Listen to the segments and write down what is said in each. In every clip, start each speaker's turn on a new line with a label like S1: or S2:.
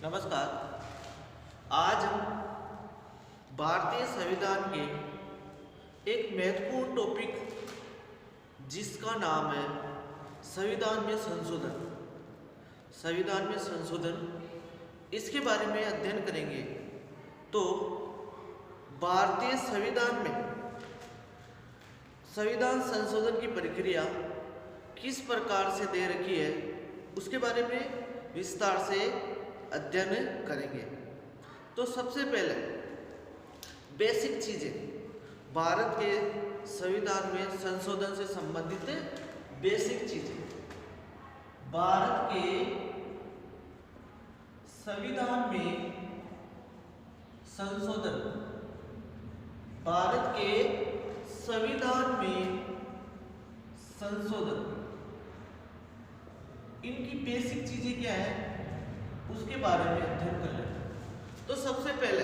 S1: नमस्कार। आज हम भारतीय संविधान के एक महत्वपूर्ण टॉपिक जिसका नाम है संविधान में संशोधन। संविधान में संशोधन इसके बारे में अध्ययन करेंगे। तो भारतीय संविधान में संविधान संशोधन की प्रक्रिया किस प्रकार से दे रखी है उसके बारे में विस्तार से अध्ययन करेंगे। तो सबसे पहले बेसिक चीजें, भारत के संविधान में संशोधन से संबंधित बेसिक चीजें। भारत के संविधान में संशोधन, भारत के संविधान में संशोधन, इनकी बेसिक चीजें क्या है उसके बारे में अध्ययन कर लें। तो सबसे पहले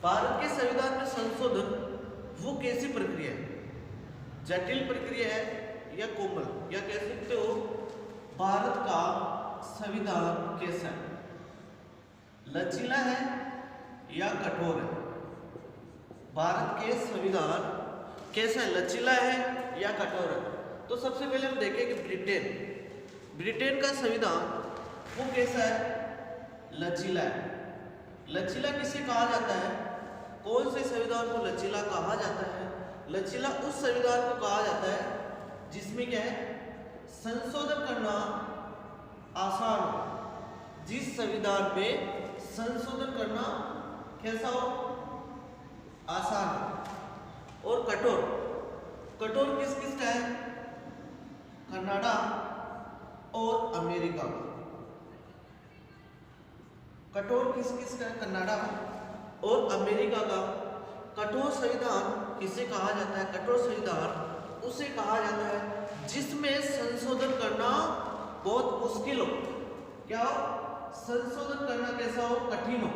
S1: भारत के संविधान में संशोधन वो कैसी प्रक्रिया है, जटिल प्रक्रिया है या कोमल, या कह सकते हो भारत का संविधान कैसा है, लचीला है या कठोर है। भारत के संविधान कैसा है, लचीला है या कठोर है। तो सबसे पहले हम देखें कि ब्रिटेन का संविधान वो कैसा है, लचीला है। लचीला किसे कहा जाता है, कौन से संविधान को लचीला कहा जाता है? लचीला उस संविधान को कहा जाता है जिसमें क्या है, संशोधन करना आसान हो। जिस संविधान में संशोधन करना कैसा हो, आसान हो। और कठोर किस किस का है, कनाडा और अमेरिका का। कठोर किस किस का, कनाडा और अमेरिका का। कठोर संविधान किसे कहा जाता है, कठोर संविधान उसे कहा जाता है जिसमें संशोधन करना बहुत मुश्किल हो। क्या हो, संशोधन करना कैसा हो, कठिन हो।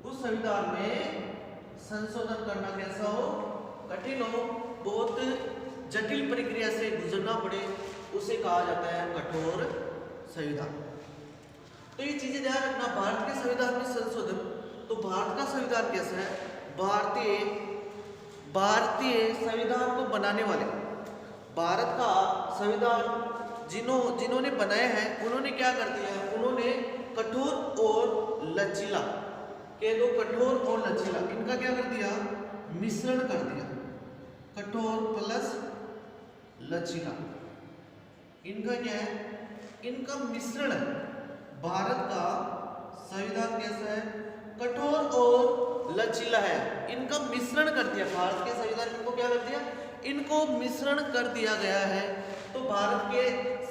S1: उस संविधान में संशोधन करना कैसा हो, कठिन हो, बहुत जटिल प्रक्रिया से गुजरना पड़े, उसे कहा जाता है कठोर संविधान। तो ये चीजें ध्यान रखना। भारत के संविधान में संशोधन, तो भारत का संविधान कैसा है, भारतीय संविधान को बनाने वाले, भारत का संविधान जिन्होंने बनाया है उन्होंने क्या कर दिया है, उन्होंने कठोर और लचीला, कह दो कठोर और लचीला, इनका क्या कर दिया, मिश्रण कर दिया। कठोर प्लस लचीला, इनका क्या है, इनका मिश्रण है। भारत का संविधान कैसा है, कठोर और लचीला है, इनका मिश्रण कर दिया। भारत के संविधान को क्या कर दिया, इनको मिश्रण कर दिया गया है। तो भारत के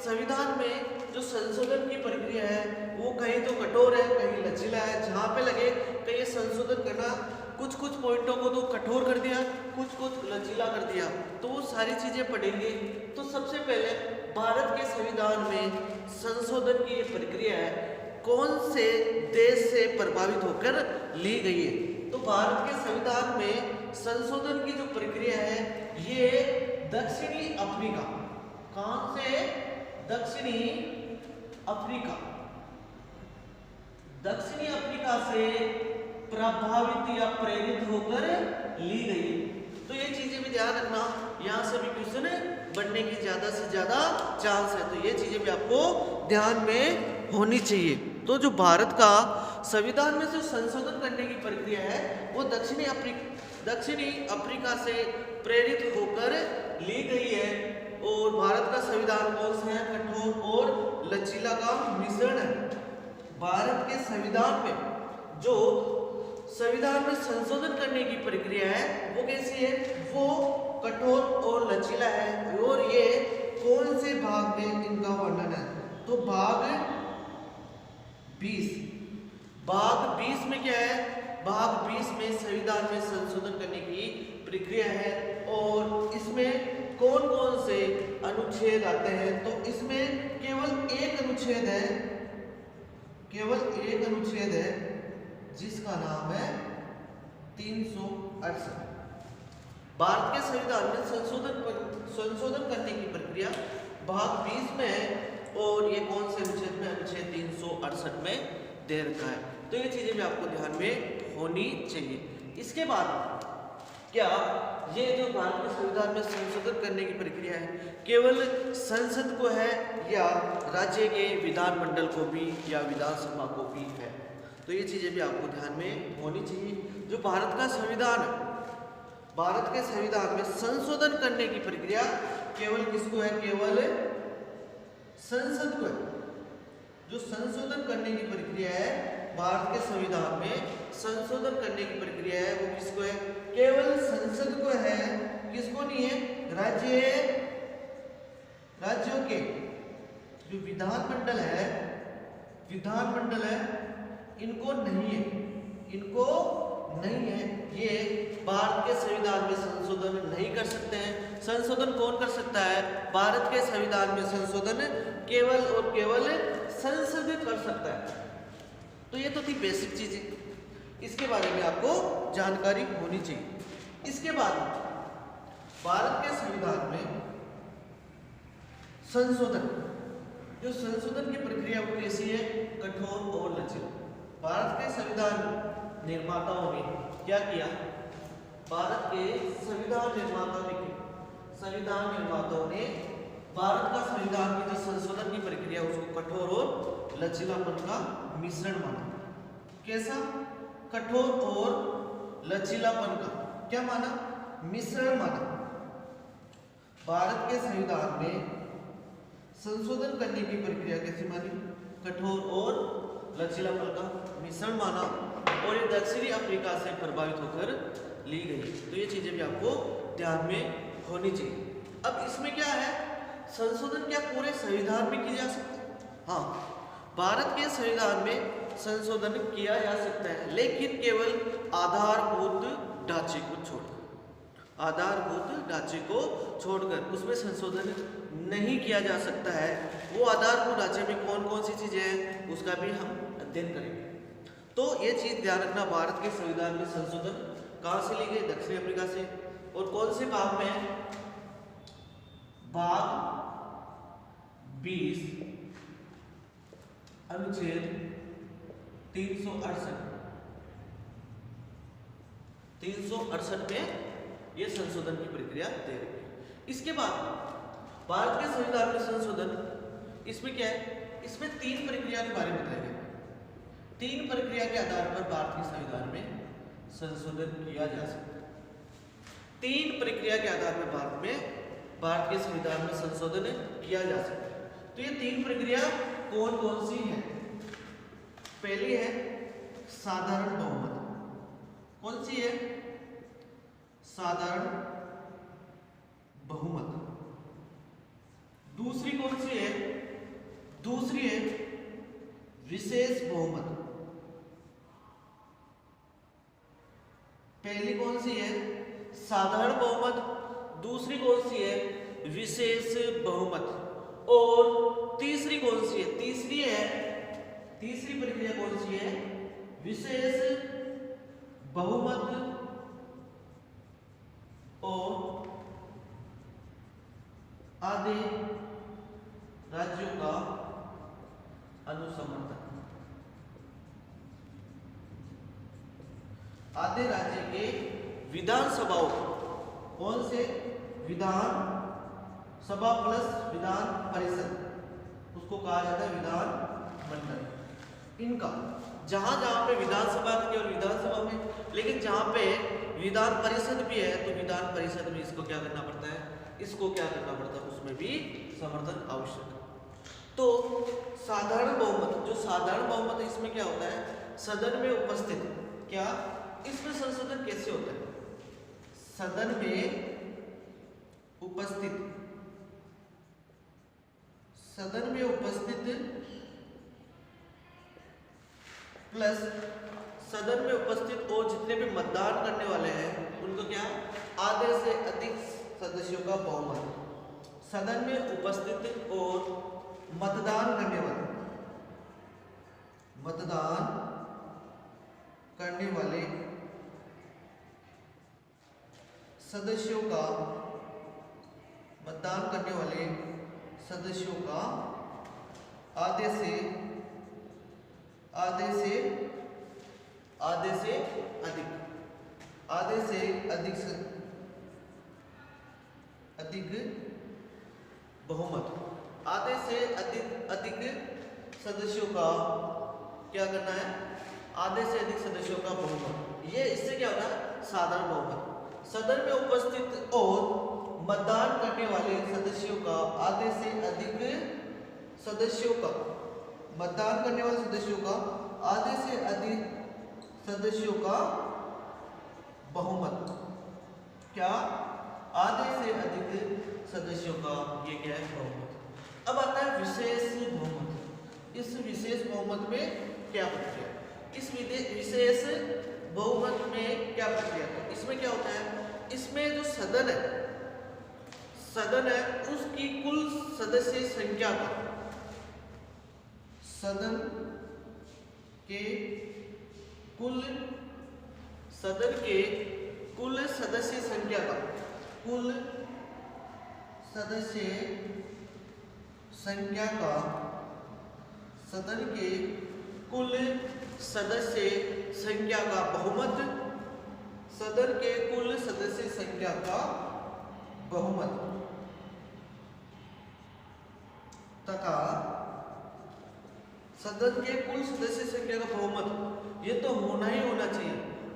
S1: संविधान में जो संशोधन की प्रक्रिया है वो कहीं तो कठोर है, कहीं लचीला है। जहां पे लगे कहीं संशोधन करना, कुछ पॉइंटों को तो कठोर कर दिया, कुछ लचीला कर दिया, तो वो सारी चीजें पढ़ेंगे। तो सबसे पहले भारत के संविधान में संशोधन की ये प्रक्रिया है कौन से देश से प्रभावित होकर ली गई है। तो भारत के संविधान में संशोधन की जो प्रक्रिया है ये दक्षिणी अफ्रीका, कहां से, दक्षिणी अफ्रीका से प्रभावित या प्रेरित होकर ली गई। तो ये चीजें भी ध्यान रखना, यहां से भी क्वेश्चन बनने की ज्यादा से ज्यादा चांस है। तो ये चीजें भी आपको ध्यान में होनी चाहिए। तो जो भारत का संविधान में जो संशोधन करने की प्रक्रिया है वो दक्षिणी अफ्रीका से प्रेरित होकर ली गई है। और भारत का संविधान कौन सा है, कठोर और लचीला का मिश्रण है। भारत के संविधान में जो संविधान में संशोधन करने की प्रक्रिया है वो कैसी है, वो कठोर और लचीला है। और ये कौन से भाग में इनका वर्णन है, तो भाग 20 में क्या है, भाग 20 में संविधान में संशोधन करने की प्रक्रिया है। और इसमें कौन कौन से अनुच्छेद आते हैं, तो इसमें केवल एक अनुच्छेद है जिसका नाम है 368। भारत के संविधान में संशोधन करने की प्रक्रिया भाग 20 में है। और ये कौन से अनुच्छेद में, अनुच्छेद 368 में दे रखा है। तो ये चीजें भी आपको ध्यान में होनी चाहिए। इसके बाद क्या ये जो भारत के संविधान में संशोधन करने की प्रक्रिया है केवल संसद को है या राज्य के विधानमंडल को भी या विधानसभा को भी है? तो ये चीजें भी आपको ध्यान में होनी चाहिए। जो भारत का संविधान, भारत के संविधान में संशोधन करने की प्रक्रिया केवल किसको है? केवल संसद को है। जो संशोधन करने की प्रक्रिया है भारत के संविधान में संशोधन करने की प्रक्रिया है वो किसको है? केवल संसद को है। किसको नहीं है? राज्यों के जो विधानमंडल है इनको नहीं है, इनको नहीं है। ये भारत के संविधान में संशोधन नहीं कर सकते हैं। संशोधन कौन कर सकता है? भारत के संविधान में संशोधन केवल और केवल संसद कर सकता है। तो ये तो थी बेसिक चीजें, इसके बारे में आपको जानकारी होनी चाहिए। इसके बाद भारत के संविधान में संशोधन, जो संशोधन की प्रक्रिया वो कैसी है? कठोर और लचीला। भारत के संविधान निर्माताओं ने क्या किया? भारत के संविधान निर्माताओं ने भारत का संविधान की जो संशोधन की प्रक्रिया उसको कठोर और लचीलापन का मिश्रण माना। कैसा? कठोर और लचीलापन का क्या माना? मिश्रण माना। भारत के संविधान में संशोधन करने की प्रक्रिया कैसी मानी? कठोर और लचीलापन का मिश्रण माना और ये दक्षिणी अफ्रीका से प्रभावित होकर ली गई। तो ये चीजें भी आपको ध्यान में होनी चाहिए। अब इसमें क्या है? संशोधन क्या पूरे संविधान में किया जा सकता है? हाँ, भारत के संविधान में संशोधन किया जा सकता है, लेकिन केवल आधारभूत ढांचे को छोड़कर। आधारभूत ढांचे को छोड़कर उसमें संशोधन नहीं किया जा सकता है। वो आधारभूत ढांचे में कौन कौन सी चीजें हैं उसका भी हम अध्ययन करेंगे। तो ये चीज ध्यान रखना, भारत के संविधान में संशोधन कहाँ से ली गई? दक्षिण अफ्रीका से। और कौन से भाग में? भाग 20 अनुच्छेद 368 में ये संशोधन की प्रक्रिया दे रही है। इसके बाद भारत के संविधान में संशोधन, इसमें क्या है? इसमें 3 प्रक्रिया के बारे में बताया गया। 3 प्रक्रिया के आधार पर भारत के संविधान में संशोधन किया जा सकता है। 3 प्रक्रिया के आधार पर भारत के संविधान में संशोधन किया जा सकता है। तो ये 3 प्रक्रिया कौन कौन सी है? पहली है साधारण बहुमत। कौन सी है? साधारण बहुमत। दूसरी कौन सी है? दूसरी है विशेष बहुमत। पहली कौन सी है? साधारण बहुमत। दूसरी कौन सी है? विशेष बहुमत। और तीसरी कौन सी है? तीसरी प्रक्रिया कौन सी है? विशेष बहुमत और आधे राज्यों का अनुसमर्थन। आधे राज्य के विधानसभाओं, कौन से? विधान सभा प्लस विधान परिषद, उसको कहा जाता है विधान मंडल। इनका जहां जहां पे विधानसभा केवल विधानसभा में, लेकिन जहां पे विधान परिषद भी है तो विधान परिषद में इसको क्या करना पड़ता है? इसको क्या करना पड़ता है? उसमें भी समर्थन आवश्यक है। तो साधारण बहुमत, जो साधारण बहुमत है इसमें क्या होता है? सदन में उपस्थित, क्या इसमें संशोधन कैसे होता है? सदन में उपस्थित प्लस सदन में उपस्थित और जितने भी मतदान करने वाले हैं उनको क्या? आधे से अधिक सदस्यों का बहुमत। सदन में उपस्थित और मतदान करने वाले सदस्यों का, मतदान करने वाले सदस्यों का आधे से अधिक बहुमत, आधे से अधिक सदस्यों का क्या करना है, आधे से अधिक सदस्यों का बहुमत। ये इससे क्या होता है, साधारण बहुमत। सदन में उपस्थित और मतदान करने वाले सदस्यों का आधे से अधिक सदस्यों का, मतदान करने वाले सदस्यों का आधे से अधिक सदस्यों का बहुमत, क्या, आधे से अधिक सदस्यों का, ये क्या है, बहुमत। अब आता है विशेष बहुमत। इस विशेष बहुमत में क्या प्रक्रिया, इस विशेष बहुमत में क्या प्रक्रिया, तो इसमें क्या होता है, इसमें जो सदन है उसकी कुल सदस्य संख्या का, सदन के कुल सदस्य संख्या का, कुल सदस्य संख्या का, सदन के कुल सदस्य संख्या का बहुमत, सदन के कुल सदस्य संख्या का बहुमत तथा सदन के कुल सदस्य संख्या का बहुमत, ये तो होना ही होना चाहिए।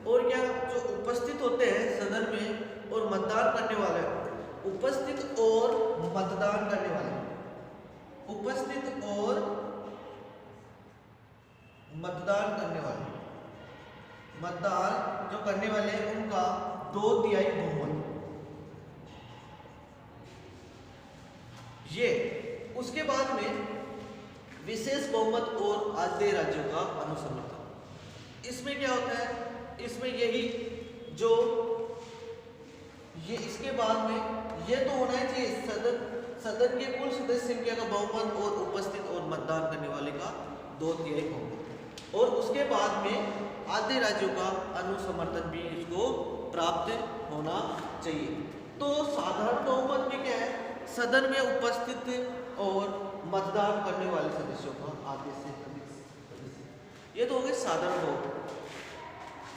S1: और क्या, जो उपस्थित होते हैं सदन में और मतदान करने वाले, उपस्थित और मतदान करने वाले, उपस्थित और मतदान करने वाले, मतदान जो करने वाले हैं उनका 2/3 बहुमत, ये। उसके बाद में विशेष बहुमत और आधे राज्यों का अनुसमर्थन। इसमें क्या होता है, इसमें यही जो ये, इसके बाद में ये तो होना ही चाहिए, सदन के कुल सदस्य संख्या का बहुमत और उपस्थित और मतदान करने वाले का 2/3 बहुमत, और उसके बाद में आधे राज्यों का अनुसमर्थन भी इसको प्राप्त होना चाहिए। तो साधारण बहुमत में क्या है, सदन में उपस्थित और मतदान करने वाले सदस्यों का आधे से अधिक सदस्य, ये तो हो गए साधारण बहुमत।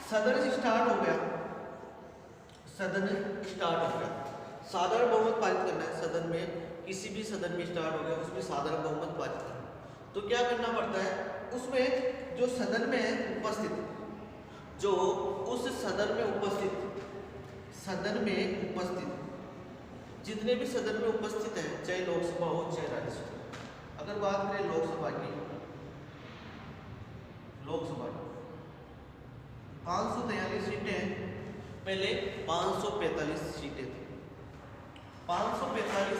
S1: सदन स्टार्ट हो गया, सदन स्टार्ट हो गया, साधारण बहुमत पारित करना है। सदन में किसी भी सदन में स्टार्ट हो गया, उसमें साधारण बहुमत पारित करना है। तो क्या करना पड़ता है, उसमें जो सदन में उपस्थित, जो उस सदन में उपस्थित जितने भी सदन में उपस्थित हैं, चाहे लोकसभा हो चाहे राज्यसभा। अगर बात करें लोकसभा की, 543 सीटें, पहले 545 सीटें थी, 545।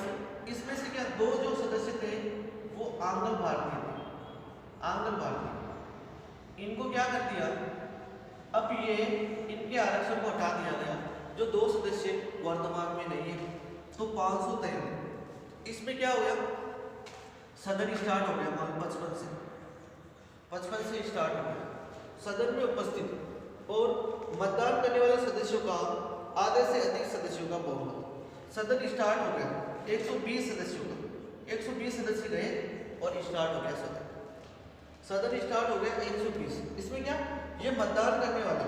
S1: इसमें से क्या, 2 जो सदस्य थे वो आंग्ल भारतीय थे, आंग्ल भारतीय, इनको क्या कर दिया, अब ये इनके आरक्षण को हटा दिया गया, जो 2 सदस्य वर्तमान में नहीं है। तो 543, इसमें क्या हो गया, सदन स्टार्ट हो गया 55 से स्टार्ट हो गया। सदन में उपस्थित और मतदान करने वाले सदस्यों का आधे से अधिक सदस्यों का बहुमत। सदन स्टार्ट हो गया 120 सदस्यों का, 120 सदस्य गए और स्टार्ट हो गया सदन स्टार्ट हो गया 120। इसमें क्या, ये मतदान करने वाले,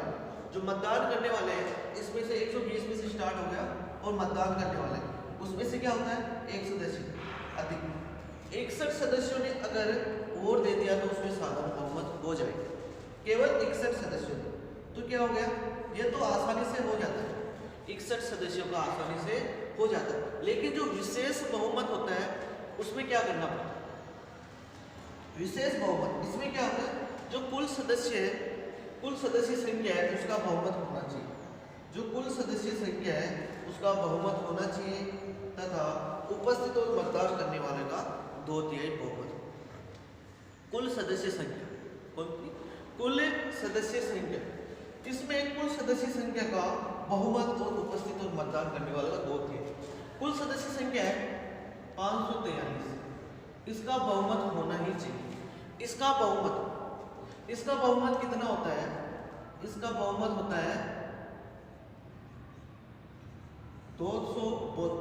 S1: जो मतदान करने वाले हैं, इसमें से 120 में से स्टार्ट हो गया, और मतदान करने वाले उसमें से क्या होता है, 1 सदस्य अधिक। 61 सदस्यों ने अगर वोट दे दिया तो उसमें साधारण बहुमत हो जाएगा, केवल 61 सदस्यों ने। तो क्या हो गया, ये तो आसानी से हो जाता है, 61 सदस्यों का आसानी से हो जाता है। लेकिन जो विशेष बहुमत होता है उसमें क्या करना पड़ता है, विशेष बहुमत, इसमें क्या होता है, जो कुल सदस्य है, कुल सदस्य संख्या है उसका बहुमत होना चाहिए, जो कुल सदस्य संख्या है उसका बहुमत होना चाहिए, तथा उपस्थित और मतदान करने वाले का 2/3 बहुमत। कुल सदस्य संख्या, कुल सदस्य संख्या, इसमें कुल सदस्य संख्या का बहुमत और उपस्थित और मतदान करने वाले का 2/3। कुल सदस्य संख्या है 543, इसका बहुमत होना ही चाहिए। इसका बहुमत कितना होता है, इसका बहुमत होता है 272।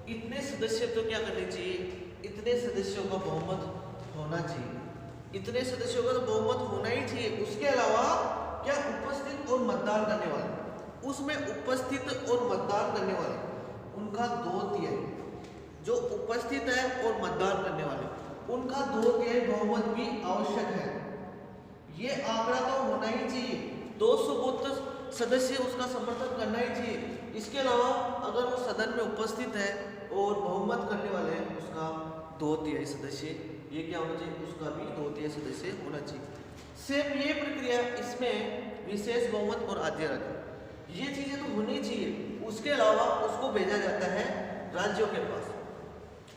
S1: इतने सदस्य तो क्या करने चाहिए, इतने सदस्यों का बहुमत होना चाहिए, इतने सदस्यों का तो बहुमत होना ही चाहिए। उसके अलावा क्या, उपस्थित और मतदान करने वाले, उसमें उपस्थित और मतदान करने वाले उनका 2/3, जो उपस्थित है और मतदान करने वाले उनका 2/3 बहुमत भी आवश्यक है। ये आंकड़ा तो होना ही चाहिए, 272 सदस्य उसका समर्थन करना ही चाहिए। इसके अलावा अगर वो सदन में उपस्थित है और बहुमत करने वाले हैं उसका 2/3 सदस्य, ये क्या होना चाहिए, उसका भी 2/3 सदस्य होना चाहिए। सेम ये प्रक्रिया इसमें विशेष बहुमत और आद्य राज्य, ये चीजें तो होनी चाहिए। उसके अलावा उसको भेजा जाता है राज्यों के पास।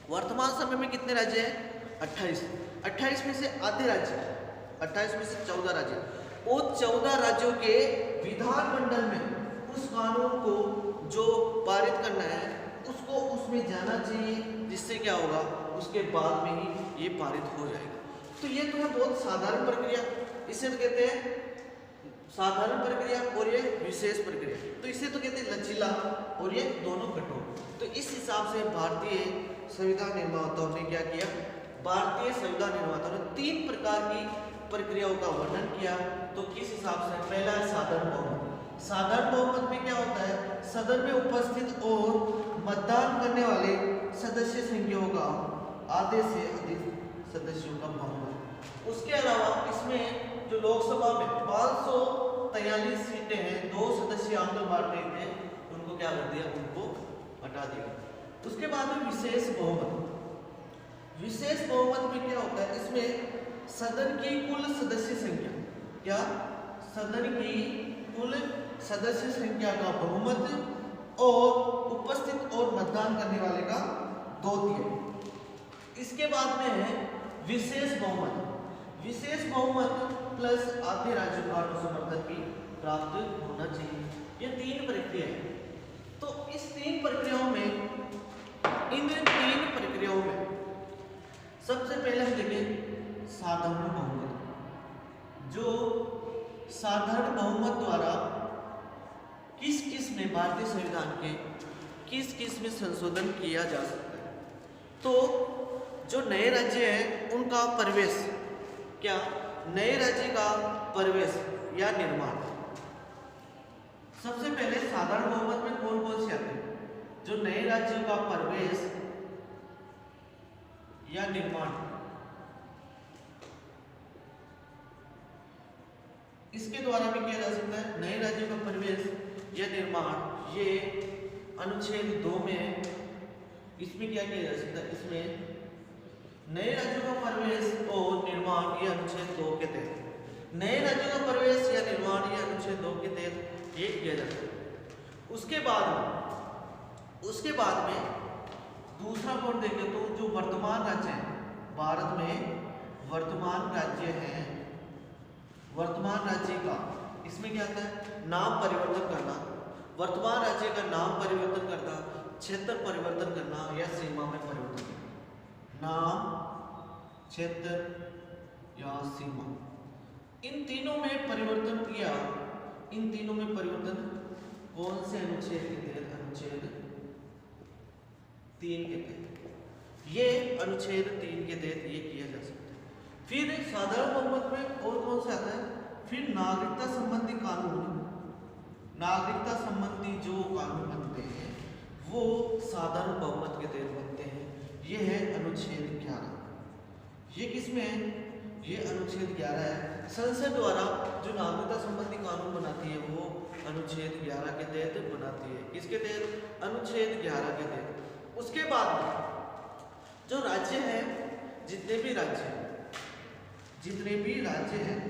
S1: वर्तमान समय में कितने राज्य हैं, 28 में से आधे राज्य, 28 में से 14 राज्य, वो 14 राज्यों के विधानमंडल में उस कानून को जो पारित करना है उसको उसमें जाना चाहिए, जिससे क्या होगा उसके बाद में ही ये पारित हो जाएगा। तो ये तो है बहुत साधारण प्रक्रिया, इसे तो कहते हैं साधारण प्रक्रिया और ये विशेष प्रक्रिया। तो इसे तो कहते हैं लचीला और ये दोनों कठोर। तो इस हिसाब से भारतीय संविधान निर्माताओं ने क्या किया, भारतीय संविधान निर्माताओं ने 3 प्रकार की प्रक्रियाओं का वर्णन किया। तो किस हिसाब से, पहला है साधारण बहुमत। साधारण बहुमत में क्या होता है, सदन में उपस्थित और मतदान करने वाले सदस्य संख्याओं का आधे से अधिक सदस्यों का बहुमत। उसके अलावा इसमें जो लोकसभा में 543 सीटें हैं, 2 सदस्य आंकल बांटे थे, उनको क्या कर दिया, उनको हटा दिया। उसके बाद में विशेष बहुमत। विशेष बहुमत में क्या होता है, इसमें सदन की कुल सदस्य संख्या, क्या सदन की कुल सदस्य संख्या का बहुमत और उपस्थित और मतदान करने वाले का 2/3। इसके बाद में है विशेष बहुमत। विशेष बहुमत प्लस आधे राज्यों का समर्थन भी प्राप्त होना चाहिए। ये 3 प्रक्रिया है। तो इस 3 प्रक्रियाओं में, इन 3 प्रक्रियाओं में सबसे पहले हम देखें साधारण बहुमत। जो साधारण बहुमत द्वारा किस किस में, भारतीय संविधान के किस किस में संशोधन किया जा सकता है। तो जो नए राज्य हैं उनका प्रवेश, क्या नए राज्य का प्रवेश या निर्माण। सबसे पहले साधारण बहुमत में कौन कौन से आते हैं, जो नए राज्यों का प्रवेश या निर्माण, इसके द्वारा भी किया जा सकता है। नए राज्यों का प्रवेश या निर्माण ये अनुच्छेद 2 में, इसमें क्या किया जा सकता है, इसमें नए राज्यों का प्रवेश और निर्माण ये अनुच्छेद 2 के तहत, नए राज्यों का प्रवेश या निर्माण ये अनुच्छेद 2 के तहत ये किया जाता है। उसके बाद में दूसरा पॉइंट देखें तो जो वर्तमान राज्य हैं, भारत में वर्तमान राज्य हैं, वर्तमान राज्य का इसमें क्या आता है, नाम परिवर्तन करना, वर्तमान राज्य का नाम परिवर्तन करना, क्षेत्र परिवर्तन करना या सीमा में परिवर्तन करना। नाम, क्षेत्र या सीमा, इन तीनों में परिवर्तन किया। इन तीनों में परिवर्तन कौन से अनुच्छेद के तहत, अनुच्छेद 3 के तहत, ये अनुच्छेद 3 के तहत ये किया जा सकता है। फिर साधारण बहुमत में और कौन सा आता है, फिर नागरिकता संबंधी कानून, नागरिकता संबंधी जो कानून बनते हैं वो साधारण बहुमत के तहत बनते हैं। ये है अनुच्छेद 11। ये किसमें है, ये अनुच्छेद 11 है। संसद द्वारा जो नागरिकता संबंधी कानून बनाती है वो अनुच्छेद 11 के तहत बनाती है। किसके तहत, अनुच्छेद 11 के तहत। उसके बाद जो राज्य हैं, जितने भी राज्य हैं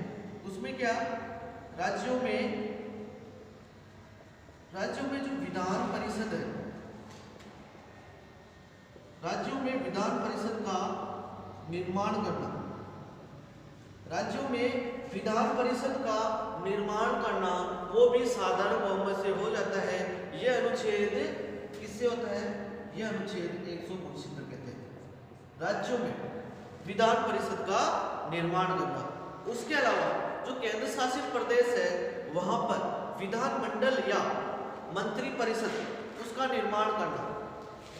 S1: उसमें क्या, राज्यों में जो विधान परिषद है, राज्यों में विधान परिषद का निर्माण करना, राज्यों में विधान परिषद का निर्माण करना वो भी साधारण बहुमत से हो जाता है। यह अनुच्छेद किससे होता है, यह अनुच्छेद 169 कहते हैं, राज्यों में विधान परिषद का निर्माण करना। उसके अलावा जो केंद्र शासित प्रदेश है वहां पर विधानमंडल या मंत्री परिषद उसका निर्माण करना।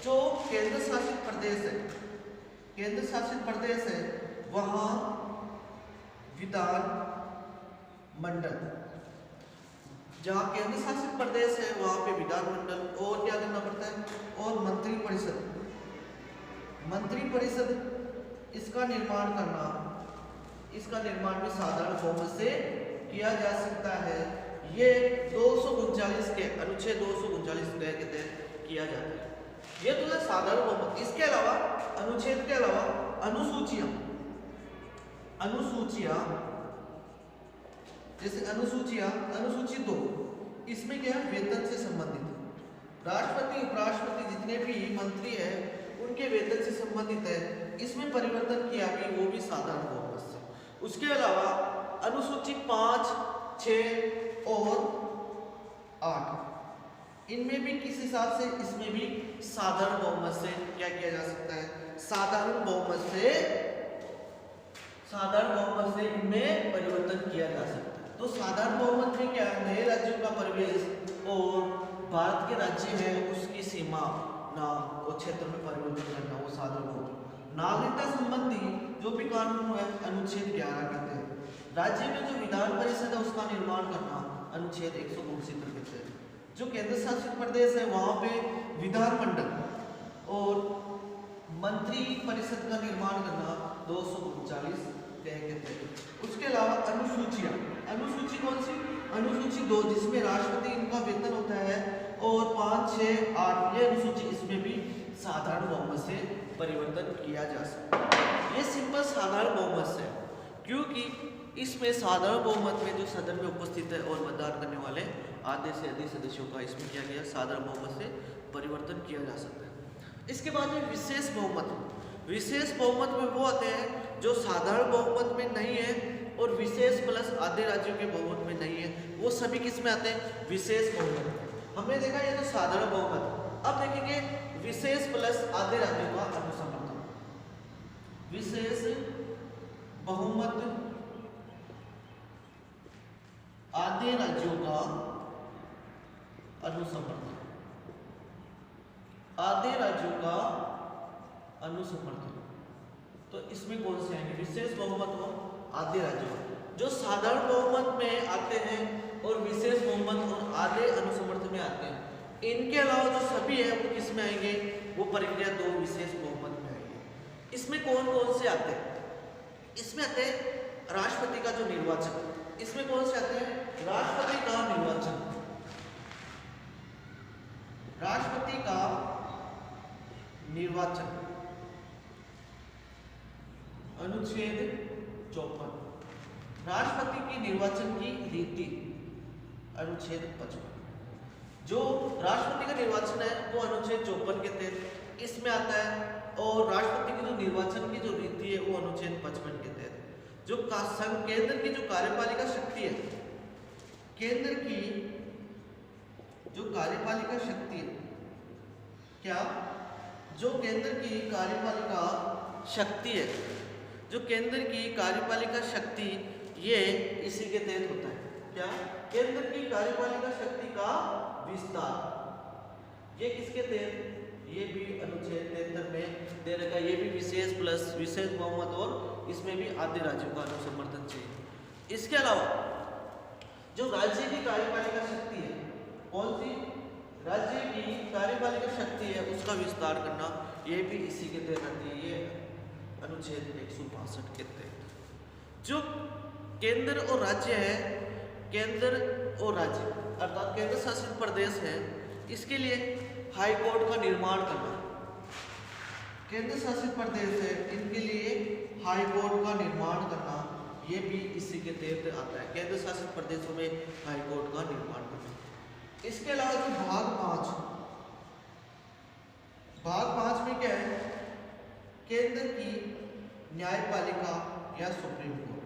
S1: जो केंद्र शासित प्रदेश है वहां विधान मंडल जहाँ केंद्र शासित प्रदेश है वहाँ पे विधानमंडल और क्या करना पड़ता है, और मंत्री परिषद इसका निर्माण करना, इसका निर्माण भी साधारण बहुमत से किया जा सकता है। ये 239 के अनुच्छेद 239 के तहत किया जाता है। ये तो है साधारण बहुमत। इसके अलावा अनुच्छेद के अलावा अनुसूचियां जैसे अनुसूची 2, इसमें क्या है, वेतन से संबंधित राष्ट्रपति उपराष्ट्रपति जितने भी मंत्री हैं उनके वेतन से संबंधित है। इसमें परिवर्तन किया भी वो भी साधारण बहुमत से। उसके अलावा अनुसूची 5, 6 और 8 इनमें भी किस हिसाब से, इसमें भी साधारण बहुमत से क्या किया जा सकता है, साधारण बहुमत से इनमें परिवर्तन किया जा सकता है। तो साधारण बहुमत में क्या है, नए राज्यों का प्रवेश और भारत के राज्य है उसकी सीमा ना और क्षेत्र में परिवर्तन करना, वो साधारण बहुमत। नागरिकता संबंधी जो भी कानून है अनुच्छेद 11 कहते हैं। राज्य में जो विधान परिषद है उसका निर्माण करना अनुच्छेद 169 कहते हैं। जो केंद्र शासित प्रदेश है वहाँ पे विधानमंडल और मंत्री परिषद का निर्माण करना 239 कहते हैं। उसके अलावा अनुसूची कौन सी, अनुसूची 2 जिसमें राष्ट्रपति इनका वेतन होता है, और 5, 6, 8 ये अनुसूची, इसमें भी साधारण बहुमत से परिवर्तन किया जा सकता है। ये सिंपल साधारण बहुमत से, क्योंकि इसमें साधारण बहुमत में जो सदन में उपस्थित है और मतदान करने वाले आधे से अधिक सदस्यों का इसमें किया गया साधारण बहुमत से परिवर्तन किया जा सकता है। इसके बाद में विशेष बहुमत में वो आते हैं जो साधारण बहुमत में नहीं है और विशेष प्लस आधे राज्यों के बहुमत में नहीं है, वो सभी किस में आते हैं, विशेष बहुमत। हमने देखा ये तो साधारण बहुमत। अब देखेंगे विशेष प्लस आधे राज्यों का अनुसमर्थन। विशेष बहुमत आधे राज्यों का अनुसमर्थन, आधे राज्यों का अनुसमर्थन। तो इसमें कौन से आएंगे, विशेष बहुमत और आधे राज्यों जो साधारण बहुमत में आते हैं और विशेष बहुमत और आधे अनुसमर्थन में आते हैं। इनके अलावा जो सभी है वो किस में आएंगे, वो प्रक्रिया 2 विशेष बहुमत में आएंगे। इसमें कौन कौन से आते हैं, इसमें आते हैं राष्ट्रपति का जो निर्वाचन, इसमें कौन से आते हैं, राष्ट्रपति का निर्वाचन, राष्ट्रपति का निर्वाचन अनुच्छेद 54, राष्ट्रपति की निर्वाचन की रीति अनुच्छेद 55। जो राष्ट्रपति का निर्वाचन है वो अनुच्छेद 54 के तहत इसमें आता है, और राष्ट्रपति की जो निर्वाचन की जो रीति है वो अनुच्छेद 55 के तहत। जो केंद्र की जो कार्यपालिका शक्ति है, केंद्र की जो कार्यपालिका शक्ति है, क्या जो केंद्र की कार्यपालिका शक्ति है, जो केंद्र की कार्यपालिका शक्ति ये इसी के तहत होता है। क्या, केंद्र की कार्यपालिका शक्ति का विस्तार, ये किसके तहत, ये भी अनुच्छेद 73 में दे रखा है। ये भी विशेष प्लस विशेष बहुमत और इसमें भी आधे राज्यों का अनुसमर्थन चाहिए। इसके अलावा जो राज्य की कार्यपालिका शक्ति है, कौन सी, राज्य की कार्यपालिका शक्ति है उसका विस्तार करना, ये भी इसी के तहत आती है, ये अनुच्छेद 162 के तहत। जो केंद्र और राज्य है, केंद्र और राज्य अर्थात केंद्र शासित प्रदेश है, इसके लिए हाई कोर्ट का निर्माण करना, केंद्र शासित प्रदेश है इनके लिए हाई कोर्ट का निर्माण करना, ये भी इसी के तहत आता है, केंद्र शासित प्रदेशों में हाई कोर्ट का निर्माण करना। इसके अलावा जो भाग 5 में क्या है, केंद्र की न्यायपालिका या सुप्रीम कोर्ट,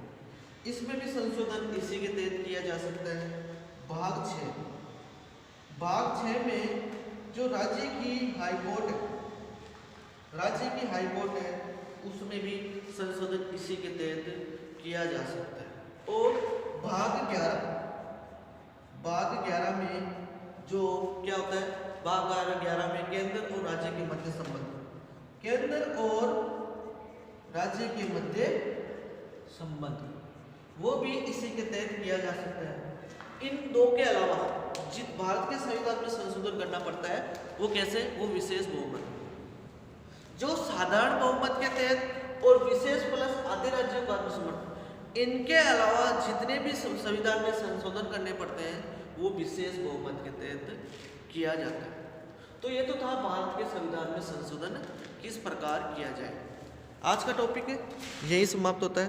S1: इसमें भी संशोधन इसी के तहत किया जा सकता है। भाग 6 में जो राज्य की हाई कोर्ट है, उसमें भी संशोधन इसी के तहत किया जा सकता है। और भाग 11 में जो क्या होता है, भाग 11 में केंद्र और राज्य के मध्य संबंध, केंद्र और राज्य के मध्य संबंध, वो भी इसी के तहत किया जा सकता है। इन दो के अलावा जिस भारत के संविधान में संशोधन करना पड़ता है वो कैसे, वो विशेष बहुमत। जो साधारण बहुमत के तहत और विशेष प्लस आधे राज्यों का अनुसमर्थन, इनके अलावा जितने भी संविधान में संशोधन करने पड़ते हैं वो विशेष बहुमत के तहत किया जाता है। तो ये तो था भारत के संविधान में संशोधन किस प्रकार किया जाए। आज का टॉपिक यही समाप्त होता है।